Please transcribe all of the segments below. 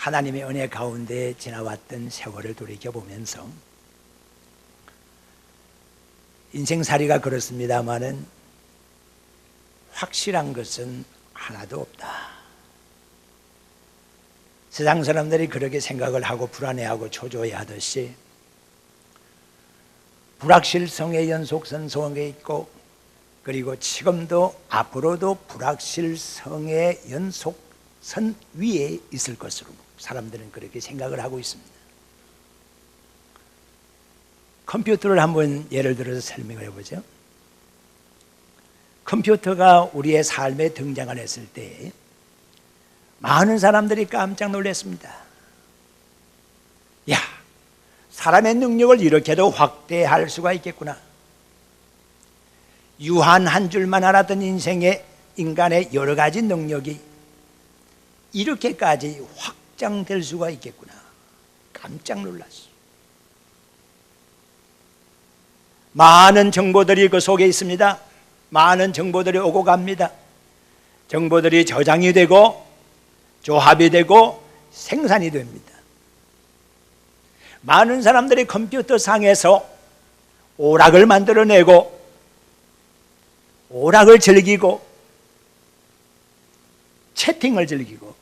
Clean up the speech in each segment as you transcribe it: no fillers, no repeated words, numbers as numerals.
하나님의 은혜 가운데 지나왔던 세월을 돌이켜보면서 인생살이가 그렇습니다마는 확실한 것은 하나도 없다. 세상 사람들이 그렇게 생각을 하고 불안해하고 초조해하듯이 불확실성의 연속선 속에 있고, 그리고 지금도 앞으로도 불확실성의 연속선 위에 있을 것으로 사람들은 그렇게 생각을 하고 있습니다. 컴퓨터를 한번 예를 들어서 설명을 해보죠. 컴퓨터가 우리의 삶에 등장을 했을 때 많은 사람들이 깜짝 놀랐습니다. 야, 사람의 능력을 이렇게도 확대할 수가 있겠구나. 유한 한 줄만 알았던 인간의 여러 가지 능력이 이렇게까지 확장될 수가 있겠구나. 깜짝 놀랐어. 많은 정보들이 그 속에 있습니다. 많은 정보들이 오고 갑니다. 정보들이 저장이 되고 조합이 되고 생산이 됩니다. 많은 사람들이 컴퓨터 상에서 오락을 만들어내고 오락을 즐기고 채팅을 즐기고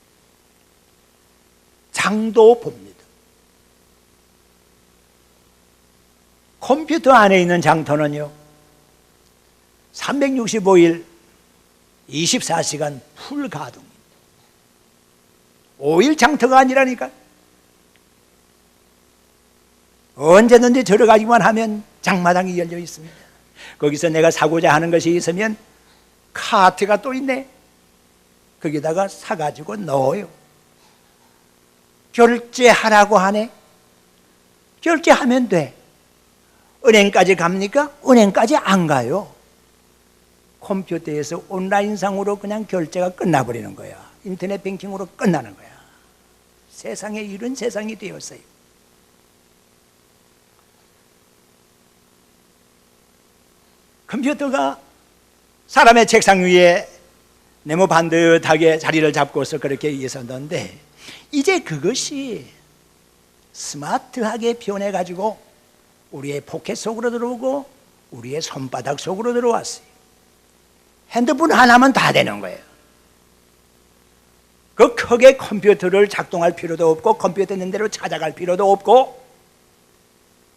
장도 봅니다. 컴퓨터 안에 있는 장터는요 365일 24시간 풀 가동입니다. 5일 장터가 아니라니까. 언제든지 들어가기만 하면 장마당이 열려 있습니다. 거기서 내가 사고자 하는 것이 있으면 카트가 또 있네. 거기다가 사가지고 넣어요. 결제하라고 하네. 결제하면 돼. 은행까지 갑니까? 은행까지 안 가요. 컴퓨터에서 온라인상으로 그냥 결제가 끝나버리는 거야. 인터넷 뱅킹으로 끝나는 거야. 세상에 이런 세상이 되었어요. 컴퓨터가 사람의 책상 위에 네모 반듯하게 자리를 잡고서 그렇게 있었는데 이제 그것이 스마트하게 변해가지고 우리의 포켓 속으로 들어오고 우리의 손바닥 속으로 들어왔어요. 핸드폰 하나면 다 되는 거예요. 그 크게 컴퓨터를 작동할 필요도 없고 컴퓨터 있는 대로 찾아갈 필요도 없고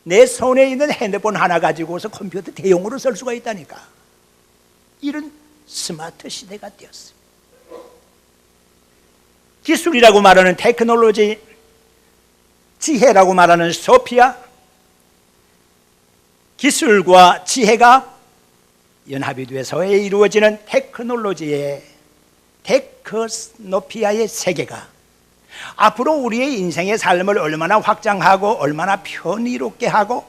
내 손에 있는 핸드폰 하나 가지고서 컴퓨터 대용으로 쓸 수가 있다니까. 이런 스마트 시대가 되었어요. 기술이라고 말하는 테크놀로지, 지혜라고 말하는 소피아, 기술과 지혜가 연합이 돼서 이루어지는 테크놀로지의 테크노피아의 세계가 앞으로 우리의 인생의 삶을 얼마나 확장하고 얼마나 편의롭게 하고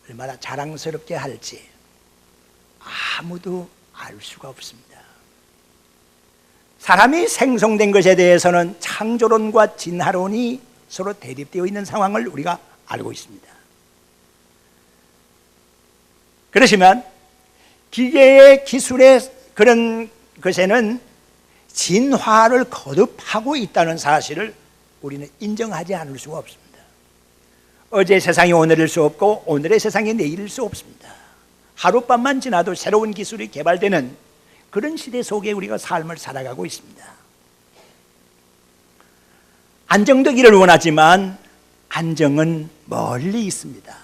얼마나 자랑스럽게 할지 아무도 알 수가 없습니다. 사람이 생성된 것에 대해서는 창조론과 진화론이 서로 대립되어 있는 상황을 우리가 알고 있습니다. 그렇지만 기계의 기술의 그런 것에는 진화를 거듭하고 있다는 사실을 우리는 인정하지 않을 수가 없습니다. 어제 세상이 오늘일 수 없고 오늘의 세상이 내일일 수 없습니다. 하룻밤만 지나도 새로운 기술이 개발되는 그런 시대 속에 우리가 삶을 살아가고 있습니다. 안정되기를 원하지만 안정은 멀리 있습니다.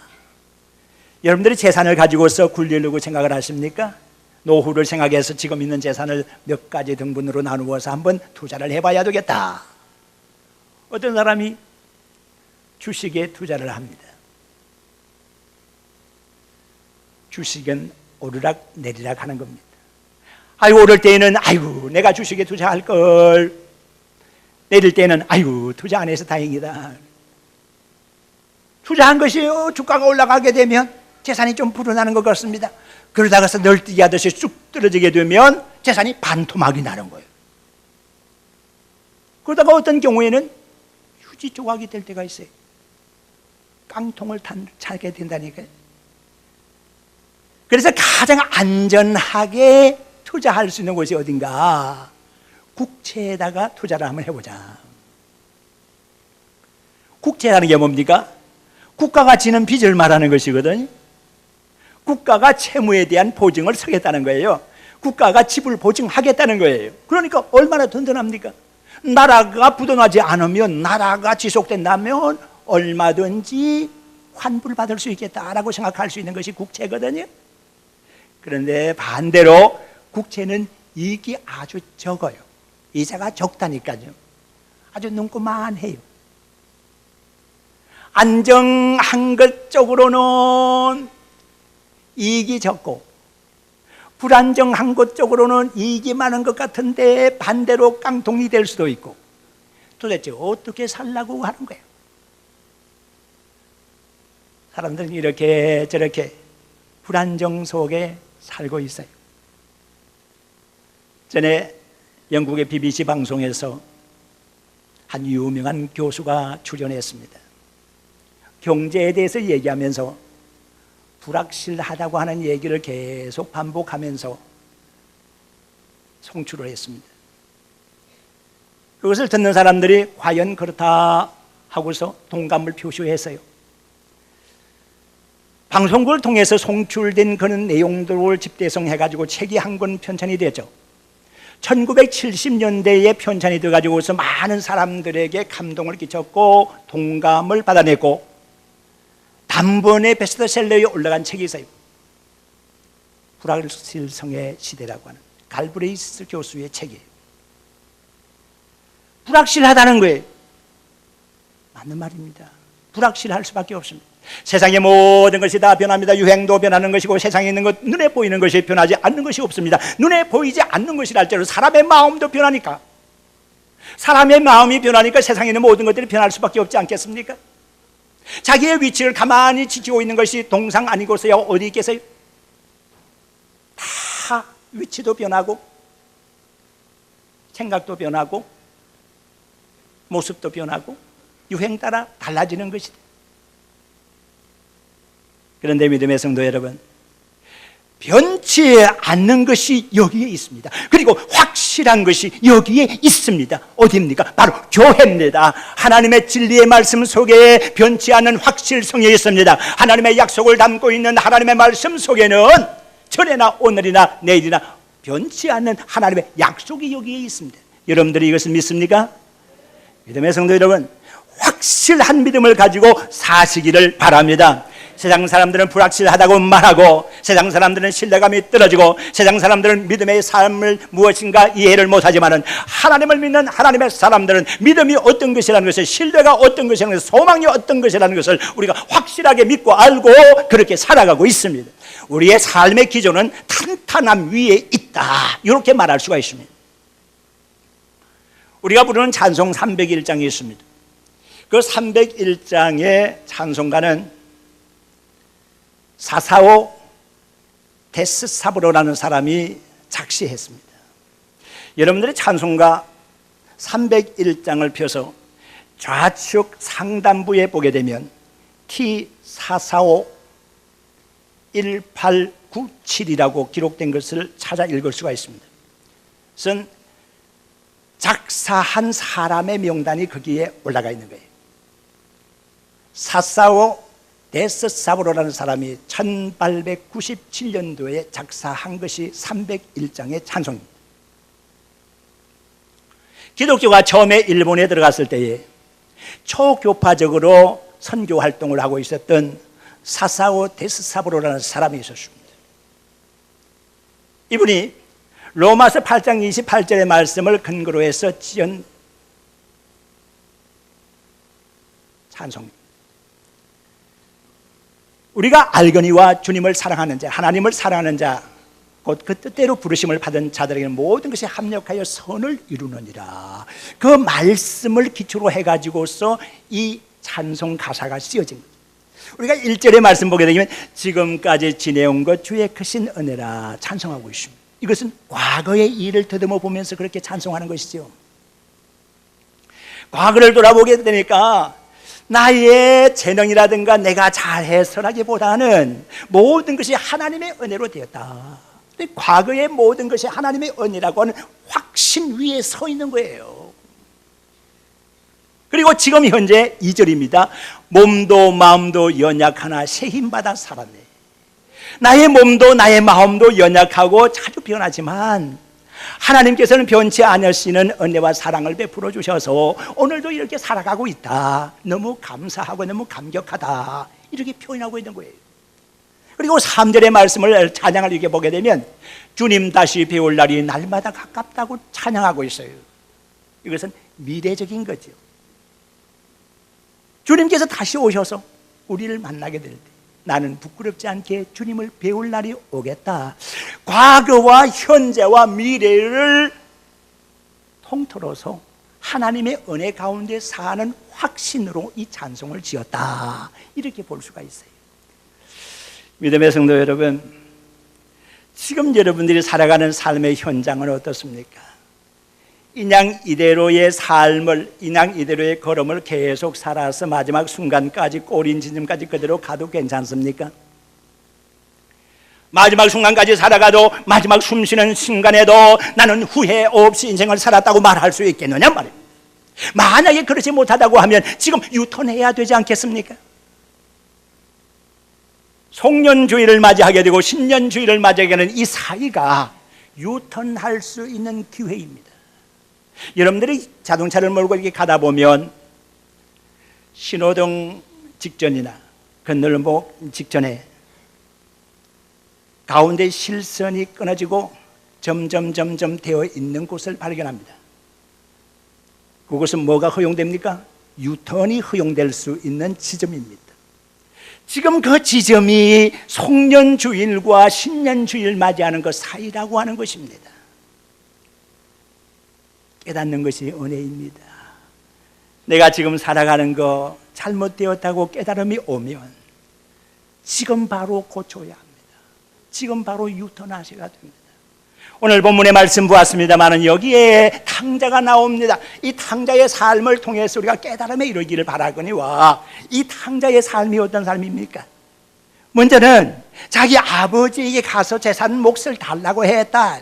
여러분들이 재산을 가지고서 굴리려고 생각을 하십니까? 노후를 생각해서 지금 있는 재산을 몇 가지 등분으로 나누어서 한번 투자를 해봐야 되겠다. 어떤 사람이 주식에 투자를 합니다. 주식은 오르락 내리락 하는 겁니다. 아이고 오를 때에는 아이고 내가 주식에 투자할 걸, 내릴 때는 아이고 투자 안 해서 다행이다. 투자한 것이 주가가 올라가게 되면 재산이 좀 불어나는 것 같습니다. 그러다가서 널뛰기 하듯이 쑥 떨어지게 되면 재산이 반토막이 나는 거예요. 그러다가 어떤 경우에는 휴지 조각이 될 때가 있어요. 깡통을 차게 된다니까요. 그래서 가장 안전하게 투자할 수 있는 곳이 어딘가? 국채에다가 투자를 한번 해보자. 국채라는 게 뭡니까? 국가가 지는 빚을 말하는 것이거든요. 국가가 채무에 대한 보증을 서겠다는 거예요. 국가가 집을 보증하겠다는 거예요. 그러니까 얼마나 든든합니까? 나라가 부도나지 않으면, 나라가 지속된다면 얼마든지 환불 받을 수 있겠다라고 생각할 수 있는 것이 국채거든요. 그런데 반대로 국채는 이익이 아주 적어요. 이자가 적다니까요. 아주 눈꼬만해요. 안정한 것 쪽으로는 이익이 적고 불안정한 것 쪽으로는 이익이 많은 것 같은데 반대로 깡통이 될 수도 있고, 도대체 어떻게 살라고 하는 거예요? 사람들은 이렇게 저렇게 불안정 속에 살고 있어요. 전에 영국의 BBC 방송에서 한 유명한 교수가 출연했습니다. 경제에 대해서 얘기하면서 불확실하다고 하는 얘기를 계속 반복하면서 송출을 했습니다. 그것을 듣는 사람들이 과연 그렇다 하고서 동감을 표시했어요. 방송국을 통해서 송출된 그런 내용들을 집대성해가지고 책이 한 권 편찬이 되죠. 1970년대에 편찬이 돼가지고서 많은 사람들에게 감동을 끼쳤고 동감을 받아냈고 단번에 베스트셀러에 올라간 책이 있어요. 불확실성의 시대라고 하는 갈브레이스 교수의 책이에요. 불확실하다는 거예요. 맞는 말입니다. 불확실할 수밖에 없습니다. 세상의 모든 것이 다 변합니다. 유행도 변하는 것이고 세상에 있는 것, 눈에 보이는 것이 변하지 않는 것이 없습니다. 눈에 보이지 않는 것이랄지라도 사람의 마음도 변하니까, 사람의 마음이 변하니까 세상에 있는 모든 것들이 변할 수밖에 없지 않겠습니까? 자기의 위치를 가만히 지키고 있는 것이 동상 아니고서야 어디 있겠어요? 다 위치도 변하고 생각도 변하고 모습도 변하고 유행 따라 달라지는 것이다. 그런데 믿음의 성도 여러분, 변치 않는 것이 여기에 있습니다. 그리고 확실한 것이 여기에 있습니다. 어디입니까? 바로 교회입니다. 하나님의 진리의 말씀 속에 변치 않는 확실성이 있습니다. 하나님의 약속을 담고 있는 하나님의 말씀 속에는 전에나 오늘이나 내일이나 변치 않는 하나님의 약속이 여기에 있습니다. 여러분들이 이것을 믿습니까? 믿음의 성도 여러분, 확실한 믿음을 가지고 사시기를 바랍니다. 세상 사람들은 불확실하다고 말하고, 세상 사람들은 신뢰감이 떨어지고, 세상 사람들은 믿음의 삶을 무엇인가 이해를 못하지만은 하나님을 믿는 하나님의 사람들은 믿음이 어떤 것이라는 것을, 신뢰가 어떤 것이라는 것을, 소망이 어떤 것이라는 것을 우리가 확실하게 믿고 알고 그렇게 살아가고 있습니다. 우리의 삶의 기조는 탄탄함 위에 있다, 이렇게 말할 수가 있습니다. 우리가 부르는 찬송 301장이 있습니다. 그 301장의 찬송가는 사사오 데스사브로라는 사람이 작시했습니다. 여러분들이 찬송가 301장을 펴서 좌측 상단부에 보게 되면 T4451897이라고 기록된 것을 찾아 읽을 수가 있습니다. 그것은 작사한 사람의 명단이 거기에 올라가 있는 거예요. 사사오 데스사브로라는 사람이 1897년도에 작사한 것이 301장의 찬송입니다. 기독교가 처음에 일본에 들어갔을 때에 초교파적으로 선교 활동을 하고 있었던 사사오 데스사브로라는 사람이 있었습니다. 이분이 로마서 8장 28절의 말씀을 근거로 해서 지은 찬송입니다. 우리가 알거니와 주님을 사랑하는 자, 하나님을 사랑하는 자, 곧 그 뜻대로 부르심을 받은 자들에게는 모든 것이 합력하여 선을 이루느니라. 그 말씀을 기초로 해가지고서 이 찬송 가사가 쓰여진 거죠. 우리가 1절의 말씀 보게 되면 지금까지 지내온 것 주의 크신 은혜라 찬송하고 있습니다. 이것은 과거의 일을 더듬어 보면서 그렇게 찬송하는 것이죠. 과거를 돌아보게 되니까 나의 재능이라든가 내가 잘해서라기보다는 모든 것이 하나님의 은혜로 되었다. 과거의 모든 것이 하나님의 은혜라고 하는 확신 위에 서 있는 거예요. 그리고 지금 현재 2절입니다. 몸도 마음도 연약하나 새 힘받아 살았네. 나의 몸도 나의 마음도 연약하고 자주 변하지만 하나님께서는 변치 않으시는 은혜와 사랑을 베풀어 주셔서 오늘도 이렇게 살아가고 있다. 너무 감사하고 너무 감격하다. 이렇게 표현하고 있는 거예요. 그리고 3절의 말씀을 찬양을 이렇게 보게 되면 주님 다시 배울 날이 날마다 가깝다고 찬양하고 있어요. 이것은 미래적인 거죠. 주님께서 다시 오셔서 우리를 만나게 될 때 나는 부끄럽지 않게 주님을 배울 날이 오겠다. 과거와 현재와 미래를 통틀어서 하나님의 은혜 가운데 사는 확신으로 이 찬송을 지었다. 이렇게 볼 수가 있어요. 믿음의 성도 여러분, 지금 여러분들이 살아가는 삶의 현장은 어떻습니까? 인양 이대로의 삶을, 인양 이대로의 걸음을 계속 살아서 마지막 순간까지 꼬린 지점까지 그대로 가도 괜찮습니까? 마지막 순간까지 살아가도 마지막 숨쉬는 순간에도 나는 후회 없이 인생을 살았다고 말할 수 있겠느냐 말이에요. 만약에 그렇지 못하다고 하면 지금 유턴해야 되지 않겠습니까? 송년주의를 맞이하게 되고 신년주의를 맞이하게 되는 이 사이가 유턴할 수 있는 기회입니다. 여러분들이 자동차를 몰고 이렇게 가다 보면 신호등 직전이나 건널목 직전에 가운데 실선이 끊어지고 점점 되어 있는 곳을 발견합니다. 그것은 뭐가 허용됩니까? 유턴이 허용될 수 있는 지점입니다. 지금 그 지점이 송년주일과 신년주일 맞이하는 그 사이라고 하는 것입니다. 깨닫는 것이 은혜입니다. 내가 지금 살아가는 거 잘못되었다고 깨달음이 오면 지금 바로 고쳐야 합니다. 지금 바로 유턴하셔야 됩니다. 오늘 본문의 말씀 보았습니다만 여기에 탕자가 나옵니다. 이 탕자의 삶을 통해서 우리가 깨달음에 이르기를 바라거니와 이 탕자의 삶이 어떤 삶입니까? 먼저는 자기 아버지에게 가서 재산 몫을 달라고 했다.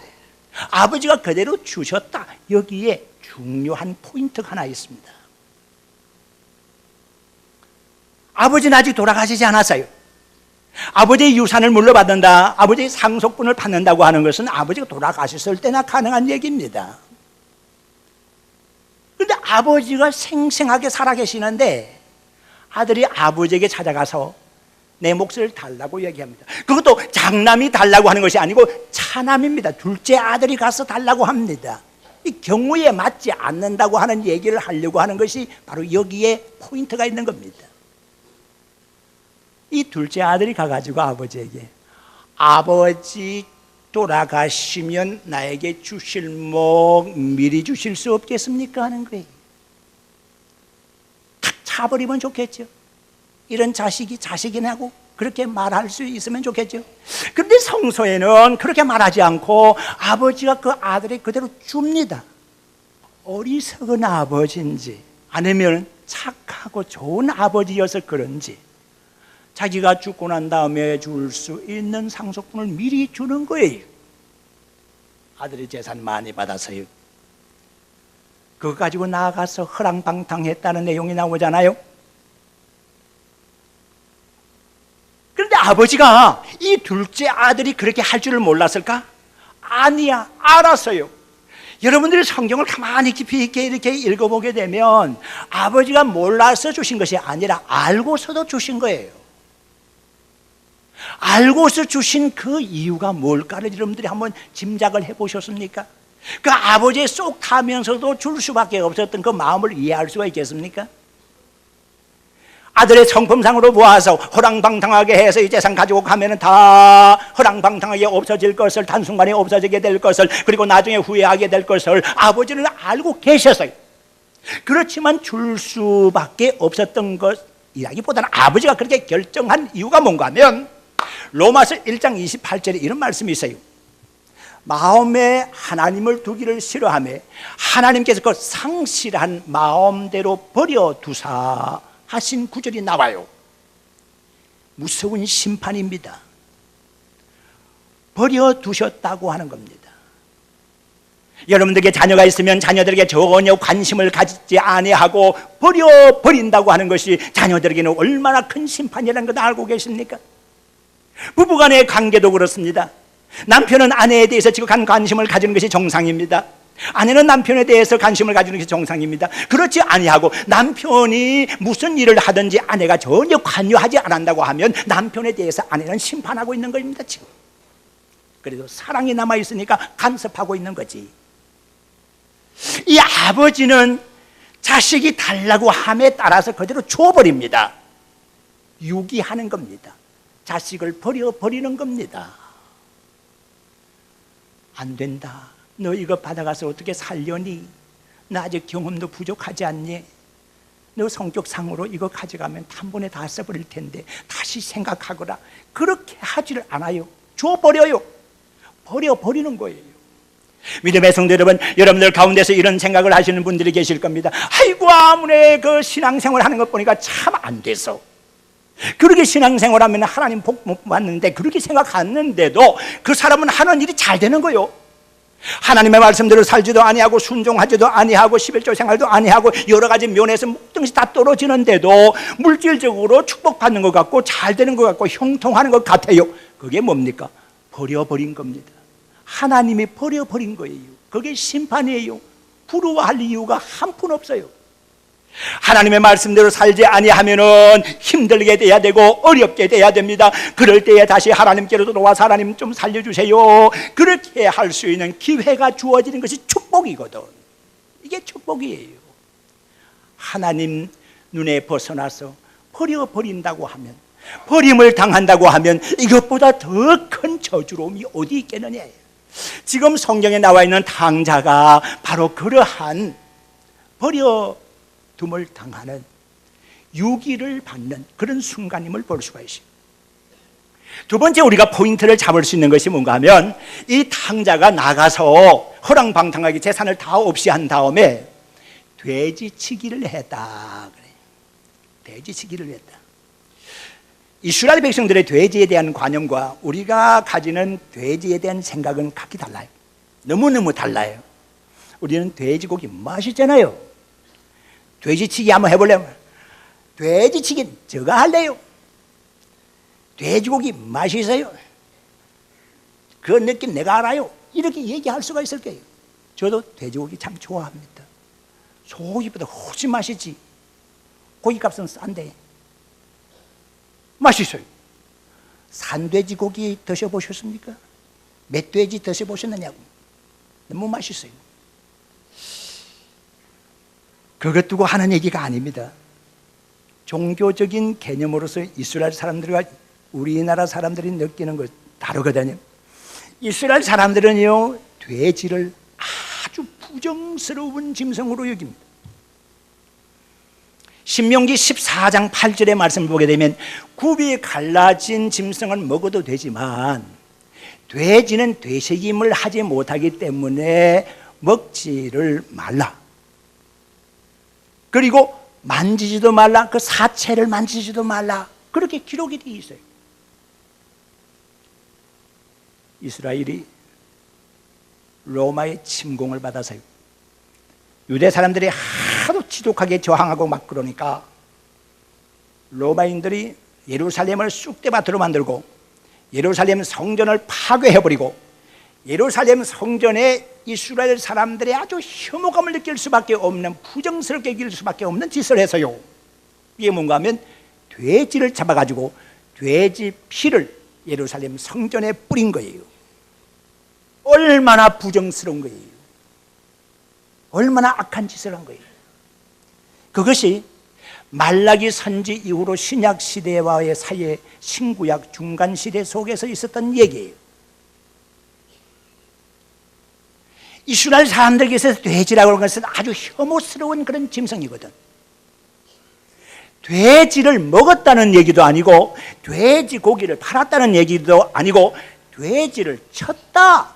아버지가 그대로 주셨다. 여기에 중요한 포인트가 하나 있습니다. 아버지는 아직 돌아가시지 않았어요. 아버지의 유산을 물려받는다, 아버지의 상속분을 받는다고 하는 것은 아버지가 돌아가셨을 때나 가능한 얘기입니다. 그런데 아버지가 생생하게 살아계시는데 아들이 아버지에게 찾아가서 내 몫을 달라고 얘기합니다. 그것도 장남이 달라고 하는 것이 아니고 차남입니다. 둘째 아들이 가서 달라고 합니다. 이 경우에 맞지 않는다고 하는 얘기를 하려고 하는 것이 바로 여기에 포인트가 있는 겁니다. 이 둘째 아들이 가가지고 아버지에게 아버지 돌아가시면 나에게 주실 목 미리 주실 수 없겠습니까? 하는 거예요. 탁 차버리면 좋겠죠. 이런 자식이 자식이라고 그렇게 말할 수 있으면 좋겠죠. 그런데 성서에는 그렇게 말하지 않고 아버지가 그 아들을 그대로 줍니다. 어리석은 아버지인지 아니면 착하고 좋은 아버지여서 그런지 자기가 죽고 난 다음에 줄 수 있는 상속분을 미리 주는 거예요. 아들이 재산 많이 받아서요. 그거 가지고 나아가서 허랑방탕했다는 내용이 나오잖아요. 그런데 아버지가 이 둘째 아들이 그렇게 할 줄을 몰랐을까? 아니야, 알았어요. 여러분들이 성경을 가만히 깊이 있게 이렇게 읽어보게 되면 아버지가 몰라서 주신 것이 아니라 알고서도 주신 거예요. 알고서 주신 그 이유가 뭘까를 여러분들이 한번 짐작을 해보셨습니까? 그 아버지의 쏙 타면서도 줄 수밖에 없었던 그 마음을 이해할 수가 있겠습니까? 아들의 성품상으로 보아서 허랑방탕하게 해서 이 재산 가지고 가면은 다 허랑방탕하게 없어질 것을, 단순간에 없어지게 될 것을, 그리고 나중에 후회하게 될 것을 아버지는 알고 계셨어요. 그렇지만 줄 수밖에 없었던 것이라기보다는 아버지가 그렇게 결정한 이유가 뭔가 하면 로마서 1장 28절에 이런 말씀이 있어요. 마음에 하나님을 두기를 싫어하며 하나님께서 그 상실한 마음대로 버려두사 하신 구절이 나와요. 무서운 심판입니다. 버려두셨다고 하는 겁니다. 여러분들에게 자녀가 있으면 자녀들에게 전혀 관심을 가지지 아니하고 버려버린다고 하는 것이 자녀들에게는 얼마나 큰 심판이라는 걸 알고 계십니까? 부부간의 관계도 그렇습니다. 남편은 아내에 대해서 지극한 관심을 가지는 것이 정상입니다. 아내는 남편에 대해서 관심을 가지는 것이 정상입니다. 그렇지 아니하고 남편이 무슨 일을 하든지 아내가 전혀 관여하지 않는다고 하면 남편에 대해서 아내는 심판하고 있는 겁니다. 지금 그래도 사랑이 남아있으니까 간섭하고 있는 거지. 이 아버지는 자식이 달라고 함에 따라서 그대로 줘버립니다. 유기하는 겁니다. 자식을 버려버리는 겁니다. 안 된다. 너 이거 받아가서 어떻게 살려니? 나 아직 경험도 부족하지 않니? 너 성격상으로 이거 가져가면 단번에 다 써버릴 텐데 다시 생각하거라. 그렇게 하지를 않아요. 줘버려요. 버려버리는 거예요. 믿음의 성도 여러분, 여러분들 가운데서 이런 생각을 하시는 분들이 계실 겁니다. 아이고 아무래 그 신앙생활 하는 것 보니까 참 안 돼서 그렇게 신앙생활하면 하나님 복 못 받는데 그렇게 생각하는데도 그 사람은 하는 일이 잘 되는 거요. 하나님의 말씀대로 살지도 아니하고 순종하지도 아니하고 11조 생활도 아니하고 여러 가지 면에서 목등시 다 떨어지는데도 물질적으로 축복받는 것 같고 잘 되는 것 같고 형통하는 것 같아요. 그게 뭡니까? 버려버린 겁니다. 하나님이 버려버린 거예요. 그게 심판이에요. 부러워할 이유가 한 푼 없어요. 하나님의 말씀대로 살지 아니하면은 힘들게 돼야 되고 어렵게 돼야 됩니다. 그럴 때에 다시 하나님께로 돌아와서 하나님 좀 살려주세요. 그렇게 할 수 있는 기회가 주어지는 것이 축복이거든. 이게 축복이에요. 하나님 눈에 벗어나서 버려버린다고 하면, 버림을 당한다고 하면 이것보다 더 큰 저주로움이 어디 있겠느냐. 지금 성경에 나와 있는 탕자가 바로 그러한 버려둠을 당하는 유기를 받는 그런 순간임을 볼 수가 있습니다. 두 번째 우리가 포인트를 잡을 수 있는 것이 뭔가 하면 이 탕자가 나가서 허랑방탕하게 재산을 다 없이 한 다음에 돼지치기를 했다. 돼지치기를 했다. 이스라엘 백성들의 돼지에 대한 관념과 우리가 가지는 돼지에 대한 생각은 각기 달라요. 너무너무 달라요. 우리는 돼지고기 맛있잖아요. 돼지치기 한번 해볼래요? 돼지치기 제가 할래요. 돼지고기 맛있어요. 그 느낌 내가 알아요. 이렇게 얘기할 수가 있을 거예요. 저도 돼지고기 참 좋아합니다. 소고기보다 훨씬 맛있지. 고기값은 싼데 맛있어요. 산돼지고기 드셔보셨습니까? 멧돼지 드셔보셨느냐고. 너무 맛있어요. 그것 두고 하는 얘기가 아닙니다. 종교적인 개념으로서 이스라엘 사람들과 우리나라 사람들이 느끼는 것 다르거든요. 이스라엘 사람들은요, 돼지를 아주 부정스러운 짐승으로 여깁니다. 신명기 14장 8절의 말씀을 보게 되면 굽이 갈라진 짐승은 먹어도 되지만 돼지는 되새김을 하지 못하기 때문에 먹지를 말라. 그리고 만지지도 말라. 그 사체를 만지지도 말라. 그렇게 기록이 되어 있어요. 이스라엘이 로마의 침공을 받아서요, 유대 사람들이 하도 지독하게 저항하고 막 그러니까 로마인들이 예루살렘을 쑥대밭으로 만들고 예루살렘 성전을 파괴해버리고 예루살렘 성전에 이스라엘 사람들이 아주 혐오감을 느낄 수밖에 없는, 부정스럽게 여길 수밖에 없는 짓을 해서요, 이게 뭔가 하면 돼지를 잡아가지고 돼지 피를 예루살렘 성전에 뿌린 거예요. 얼마나 부정스러운 거예요. 얼마나 악한 짓을 한 거예요. 그것이 말라기 선지 이후로 신약 시대와의 사이에 신구약 중간 시대 속에서 있었던 얘기예요. 이스라엘 사람들에게서 돼지라고 하는 것은 아주 혐오스러운 그런 짐승이거든. 돼지를 먹었다는 얘기도 아니고 돼지 고기를 팔았다는 얘기도 아니고 돼지를 쳤다.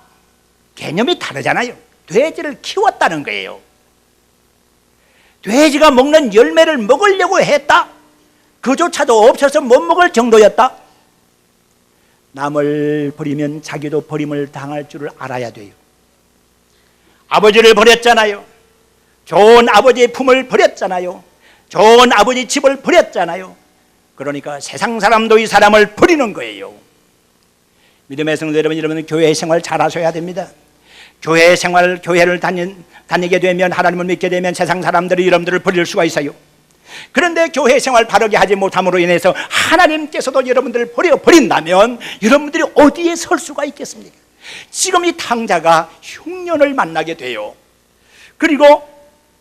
개념이 다르잖아요. 돼지를 키웠다는 거예요. 돼지가 먹는 열매를 먹으려고 했다. 그조차도 없어서 못 먹을 정도였다. 남을 버리면 자기도 버림을 당할 줄을 알아야 돼요. 아버지를 버렸잖아요. 좋은 아버지의 품을 버렸잖아요. 좋은 아버지 집을 버렸잖아요. 그러니까 세상 사람도 이 사람을 버리는 거예요. 믿음의 성도 여러분, 여러분은 교회 생활 잘 하셔야 됩니다. 교회 생활, 교회를 다니게 되면, 하나님을 믿게 되면 세상 사람들이 여러분들을 버릴 수가 있어요. 그런데 교회 생활 바르게 하지 못함으로 인해서 하나님께서도 여러분들을 버린다면 여러분들이 어디에 설 수가 있겠습니까? 지금 이 탕자가 흉년을 만나게 돼요. 그리고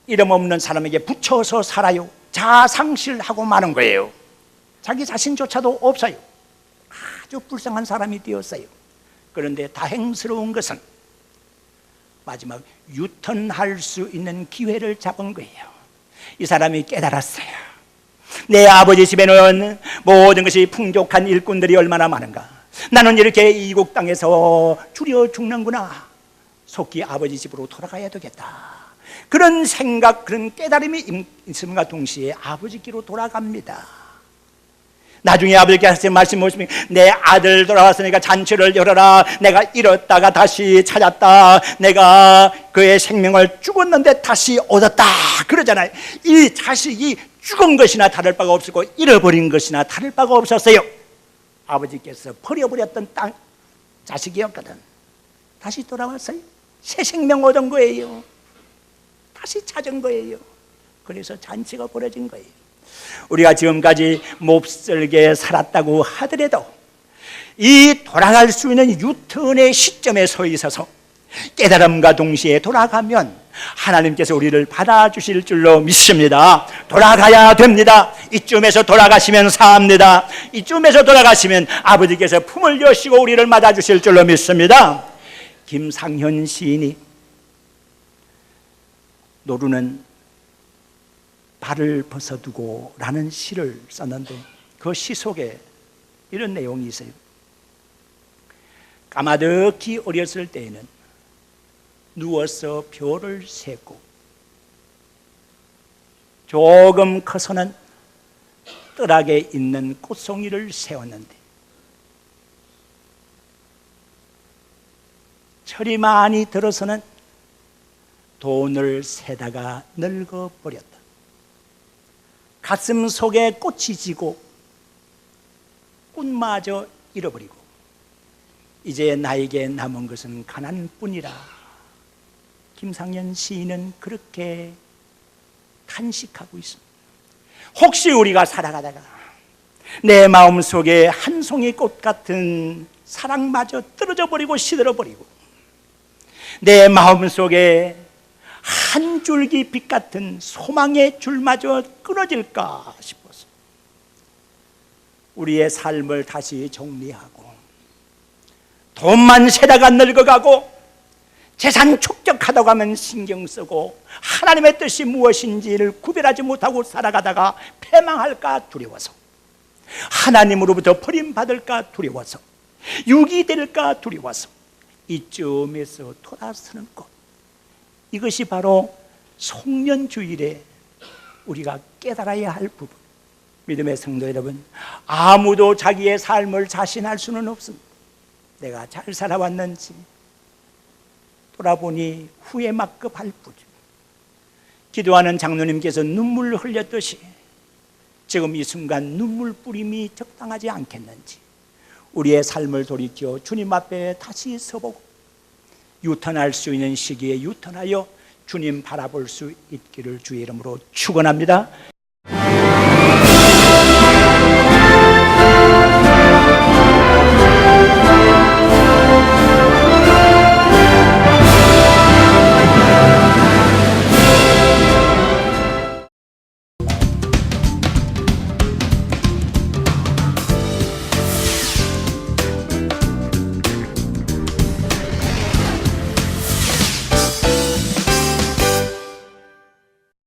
이름 없는 사람에게 붙여서 살아요. 자상실하고 마는 거예요. 자기 자신조차도 없어요. 아주 불쌍한 사람이 되었어요. 그런데 다행스러운 것은 마지막 유턴할 수 있는 기회를 잡은 거예요. 이 사람이 깨달았어요. 내 아버지 집에는 모든 것이 풍족한 일꾼들이 얼마나 많은가. 나는 이렇게 이국 땅에서 줄여 죽는구나. 속히 아버지 집으로 돌아가야 되겠다. 그런 생각, 그런 깨달음이 있음과 동시에 아버지께로 돌아갑니다. 나중에 아버지께서 하신 말씀 보시면, 내 아들 돌아왔으니까 잔치를 열어라. 내가 잃었다가 다시 찾았다. 내가 그의 생명을 죽었는데 다시 얻었다. 그러잖아요. 이 자식이 죽은 것이나 다를 바가 없었고 잃어버린 것이나 다를 바가 없었어요. 아버지께서 버려버렸던 자식이었거든. 다시 돌아왔어요. 새 생명 얻은 거예요. 다시 찾은 거예요. 그래서 잔치가 벌어진 거예요. 우리가 지금까지 몹쓸게 살았다고 하더라도 이 돌아갈 수 있는 유턴의 시점에 서 있어서 깨달음과 동시에 돌아가면 하나님께서 우리를 받아주실 줄로 믿습니다. 돌아가야 됩니다. 이쯤에서 돌아가시면 삽니다. 이쯤에서 돌아가시면 아버지께서 품을 여시고 우리를 맞아주실 줄로 믿습니다. 김상현 시인이 노루는 발을 벗어두고 라는 시를 썼는데 그 시 속에 이런 내용이 있어요. 까마득히 어렸을 때에는 누워서 별을 세고 조금 커서는 뜰하게 있는 꽃송이를 세웠는데 철이 많이 들어서는 돈을 세다가 늙어버렸다. 가슴 속에 꽃이 지고 꽃마저 잃어버리고 이제 나에게 남은 것은 가난뿐이라. 김상현 시인은 그렇게 탄식하고 있습니다. 혹시 우리가 살아가다가 내 마음속에 한 송이 꽃 같은 사랑마저 떨어져 버리고 시들어 버리고 내 마음속에 한 줄기 빛 같은 소망의 줄마저 끊어질까 싶어서 우리의 삶을 다시 정리하고 돈만 세다가 늙어가고 재산 축적하다 가면 신경 쓰고 하나님의 뜻이 무엇인지를 구별하지 못하고 살아가다가 패망할까 두려워서 하나님으로부터 버림받을까 두려워서 유기될까 두려워서 이쯤에서 돌아서는 것, 이것이 바로 송년주일에 우리가 깨달아야 할 부분. 믿음의 성도 여러분, 아무도 자기의 삶을 자신할 수는 없습니다. 내가 잘 살아왔는지 돌아보니 후회 막급할 뿐. 기도하는 장로님께서 눈물을 흘렸듯이 지금 이 순간 눈물 뿌림이 적당하지 않겠는지 우리의 삶을 돌이켜 주님 앞에 다시 서보고 유턴할 수 있는 시기에 유턴하여 주님 바라볼 수 있기를 주의 이름으로 축원합니다.